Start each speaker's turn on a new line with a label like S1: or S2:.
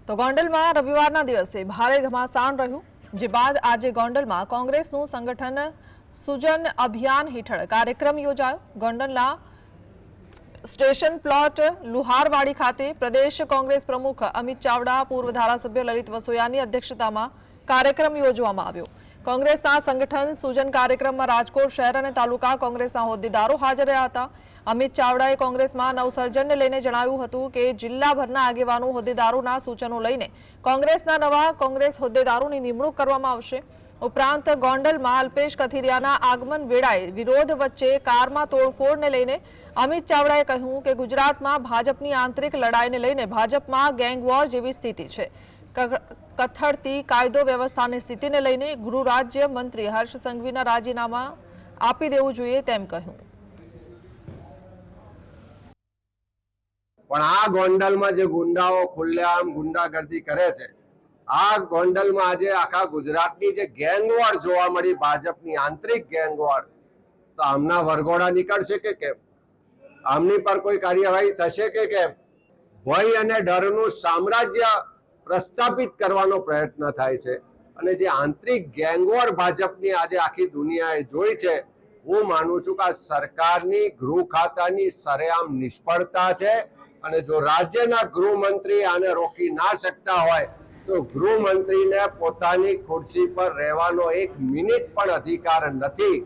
S1: તો ગોંડલમાં રવિવારના દિવસે ભારે ઘમાસાણ રહ્યું, જે બાદ આજે ગોંડલમાં કોંગ્રેસનું સંગઠન સુજન અભિયાન હેઠળ કાર્યક્રમ યોજાયો। ગોંડલના સ્ટેશન પ્લોટ લુહારવાડી ખાતે પ્રદેશ કોંગ્રેસ પ્રમુખ અમિત ચાવડા, પૂર્વ ધારાસભ્ય લલિત વસોયાની અધ્યક્ષતામાં કાર્યક્રમ યોજવામાં આવ્યો। કોંગ્રેસના સંગઠન સૂજન કાર્યક્રમમાં રાજકોટ શહેર અને તાલુકા કોંગ્રેસના હોદ્દેદારો હાજર રહ્યા હતા। અમિત ચાવડાએ કોંગ્રેસમાં નવસર્જનને લઈને જણાવ્યું હતું કે જિલ્લાભરના આગેવાનો હોદ્દેદારોના સૂચનો લઈને કોંગ્રેસના નવા કોંગ્રેસ હોદ્દેદારોની નિમણૂક કરવામાં આવશે। ઉપરાંત ગોંડલમાં અલ્પેશ કથિરિયાના આગમન વેળાએ વિરોધ વચ્ચે કારમાં તોડફોડને લઈને અમિત ચાવડાએ કહ્યું કે ગુજરાતમાં ભાજપની આંતરિક લડાઈને લઈને ભાજપમાં ગેંગવોર જેવી સ્થિતિ છે। કથળતી કાયદો વ્યવસ્થાની સ્થિતિને લઈને ગૃહ રાજ્ય મંત્રી હર્ષ સંઘવીના રાજીનામા આપી દેવું જોઈએ તેમ કહ્યું।
S2: પણ આ ગોંડલમાં જે ગુંડાઓ ખુલ્લેઆમ ગુંડાગર્દી કરે છે, આ ગોંડલમાં આજે આખા ગુજરાતની જે ગેંગવોર જોવા મળી, ભાજપની આંતરિક ગેંગવોર, તો આમના વરઘોડા નીકળશે કે કેમ? આમની પર કોઈ કાર્યવાહી થશે કે કેમ? ભય અને ડરનું સામ્રાજ્ય પ્રસ્થાપિત કરવાનો પ્રયત્ન થાય છે અને જે આંતરિક ગેંગવોર ભાજપની આજે આખી દુનિયાએ જોઈ છે, હું માનું છું કે આ સરકારની ગૃહ ખાતાની સરેઆમ નિષ્ફળતા છે। અને જો રાજ્યના ગૃહમંત્રી આને રોકી ના શકતા હોય તો ગૃહમંત્રીને પોતાની ખુરશી પર રહેવાનો 1 મિનિટ પણ અધિકાર નથી।